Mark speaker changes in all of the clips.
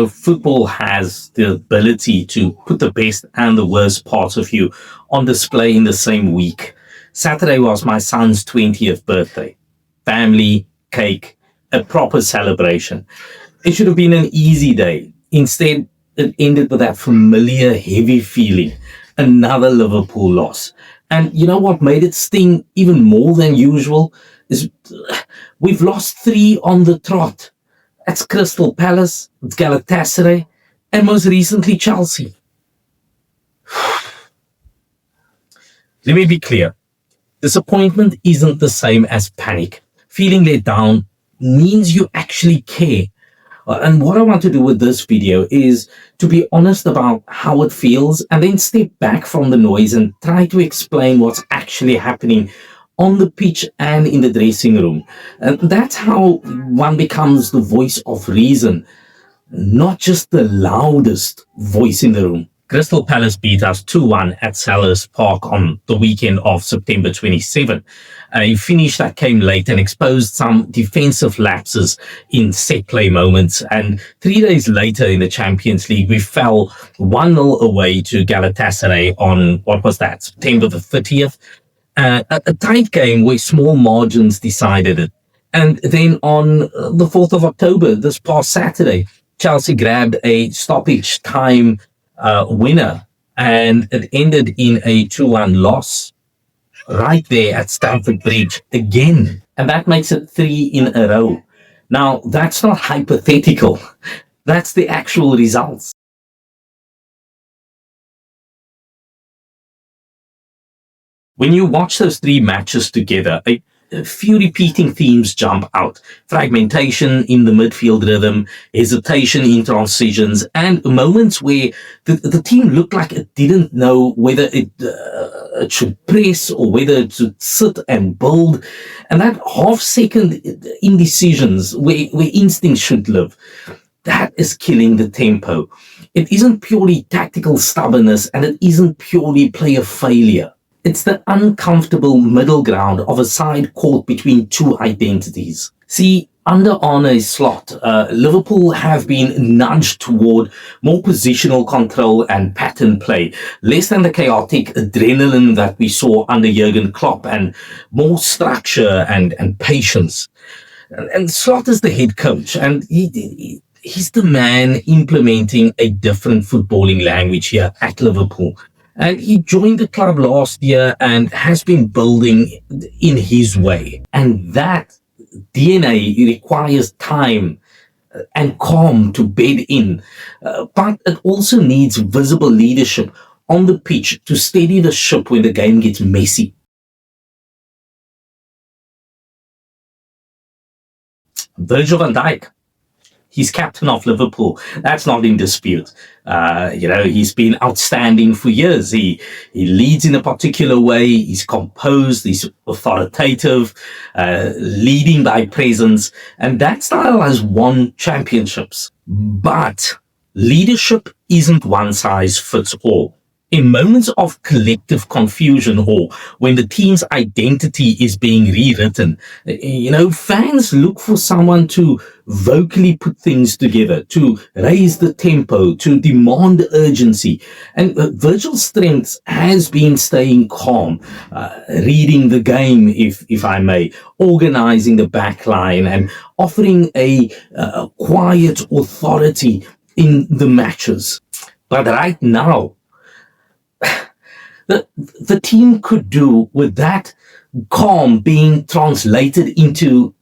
Speaker 1: football has the ability to put the best and the worst parts of you on display in the same week. Saturday was my son's 20th birthday. Family, cake, a proper celebration. It should have been an easy day. Instead, it ended with that familiar heavy feeling. Another Liverpool loss. And you know what made it sting even more than usual is we've lost 3 on the trot. That's Crystal Palace, it's Galatasaray, and most recently Chelsea. Let me be clear. Disappointment isn't the same as panic. Feeling let down means you actually care. And what I want to do with this video is to be honest about how it feels and then step back from the noise and try to explain what's actually happening on the pitch and in the dressing room. And that's how one becomes the voice of reason, not just the loudest voice in the room. Crystal Palace beat us 2-1 at Selhurst Park on the weekend of September 27. He finished that game late and exposed some defensive lapses in set play moments. And 3 days later in the Champions League, we fell 1-0 away to Galatasaray on, September the 30th. A tight game where small margins decided it. And then on the 4th of October, this past Saturday, Chelsea grabbed a stoppage time winner, and it ended in a 2-1 loss right there at Stamford Bridge again. And that makes it 3 in a row. Now, that's not hypothetical. That's the actual results. When you watch those 3 matches together, a few repeating themes jump out. Fragmentation in the midfield rhythm, hesitation in transitions, and moments where the team looked like it didn't know whether it should press or whether it should sit and build. And that half-second indecisions where instincts should live, that is killing the tempo. It isn't purely tactical stubbornness, and it isn't purely player failure. It's the uncomfortable middle ground of a side caught between 2 identities. See, under Arne Slot, Liverpool have been nudged toward more positional control and pattern play, less than the chaotic adrenaline that we saw under Jurgen Klopp, and more structure and patience. And Slot is the head coach, and he's the man implementing a different footballing language here at Liverpool. And he joined the club last year and has been building in his way. And that DNA requires time and calm to bed in. But it also needs visible leadership on the pitch to steady the ship when the game gets messy. Virgil van Dijk. He's captain of Liverpool. That's not in dispute. He's been outstanding for years. He leads in a particular way. He's composed. He's authoritative, leading by presence. And that style has won championships. But leadership isn't one size fits all. In moments of collective confusion or when the team's identity is being rewritten, fans look for someone to vocally put things together, to raise the tempo, to demand urgency. And Virgil's strength has been staying calm, reading the game, if I may, organizing the back line and offering a quiet authority in the matches. But right now, the team could do with that calm being translated into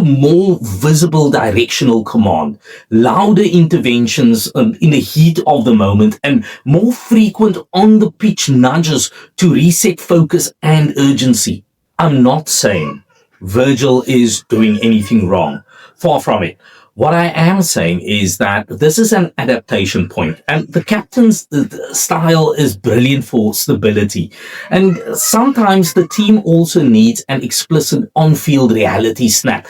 Speaker 1: more visible directional command, louder interventions in the heat of the moment, and more frequent on-the-pitch nudges to reset focus and urgency. I'm not saying Virgil is doing anything wrong. Far from it. What I am saying is that this is an adaptation point, and the captain's style is brilliant for stability. And sometimes the team also needs an explicit on-field reality snap,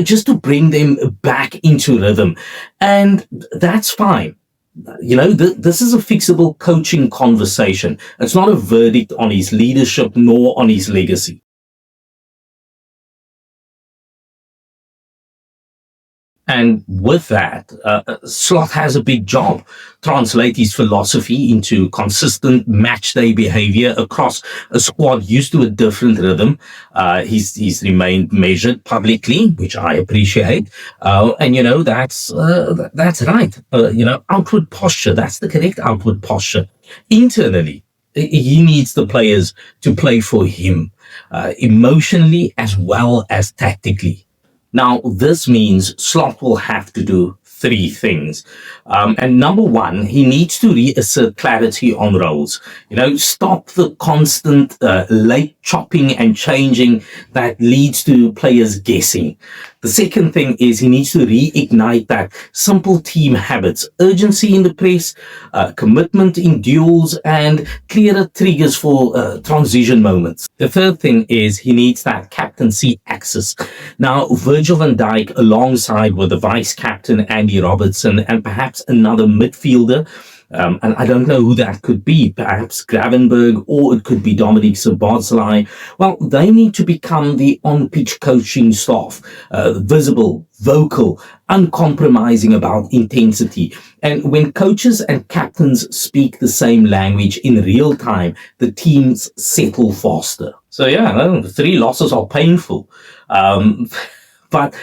Speaker 1: just to bring them back into rhythm. And that's fine. This is a fixable coaching conversation. It's not a verdict on his leadership nor on his legacy. And with that, Slot has a big job. Translate his philosophy into consistent match day behavior across a squad used to a different rhythm. He's remained measured publicly, which I appreciate. And, that's right. Outward posture, that's the correct outward posture. Internally, he needs the players to play for him, emotionally as well as tactically. Now, this means Slot will have to do three things. And number one, he needs to reassert clarity on roles. Stop the constant late chopping and changing that leads to players guessing. The second thing is he needs to reignite that simple team habits, urgency in the press, commitment in duels, and clearer triggers for transition moments. The third thing is he needs that captaincy access. Now, Virgil van Dijk, alongside with the vice captain Andy Robertson and perhaps another midfielder, and I don't know who that could be, perhaps Gravenberg, or it could be Dominic Szoboszlai. Well, they need to become the on-pitch coaching staff, visible, vocal, uncompromising about intensity. And when coaches and captains speak the same language in real time, the teams settle faster. So the 3 losses are painful, but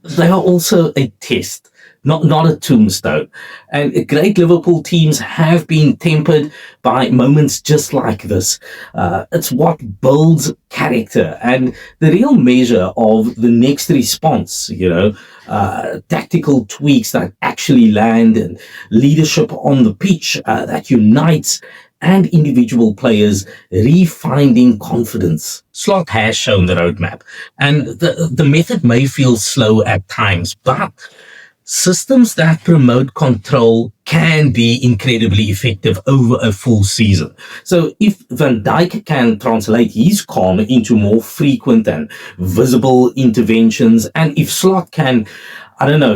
Speaker 1: they are also a test. Not a tombstone. And great Liverpool teams have been tempered by moments just like this. It's what builds character and the real measure of the next response, tactical tweaks that actually land, and leadership on the pitch that unites, and individual players refinding confidence. Slot has shown the roadmap, and the method may feel slow at times, but systems that promote control can be incredibly effective over a full season. So if Van Dijk can translate his calm into more frequent and visible interventions, and if Slot can,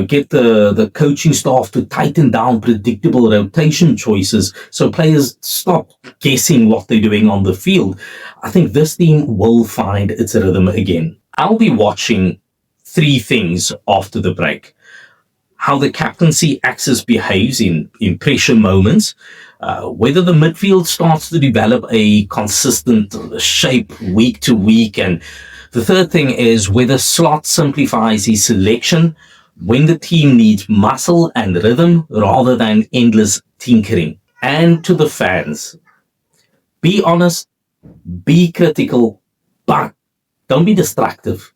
Speaker 1: get the coaching staff to tighten down predictable rotation choices so players stop guessing what they're doing on the field, I think this team will find its rhythm again. I'll be watching 3 things after the break. How the captaincy axis behaves in pressure moments, whether the midfield starts to develop a consistent shape week to week, and the third thing is whether Slot simplifies his selection when the team needs muscle and rhythm rather than endless tinkering. And to the fans, be honest, be critical, but don't be destructive.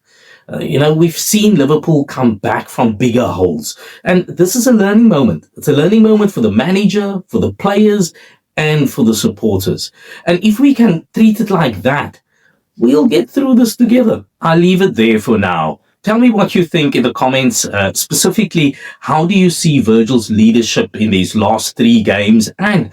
Speaker 1: We've seen Liverpool come back from bigger holes, and this is a learning moment. It's a learning moment for the manager, for the players, and for the supporters. And if we can treat it like that, we'll get through this together. I'll leave it there for now. Tell me what you think in the comments. Specifically, how do you see Virgil's leadership in these last 3 games, and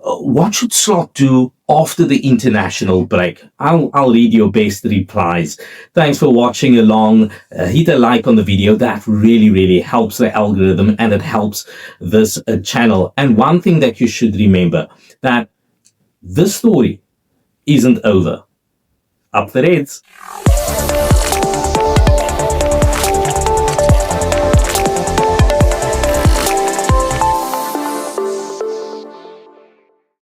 Speaker 1: what should Slot do after the international break? I'll read your best replies. Thanks for watching along. Hit a like on the video. That really, really helps the algorithm, and it helps this channel. And one thing that you should remember, that this story isn't over. Up the Reds.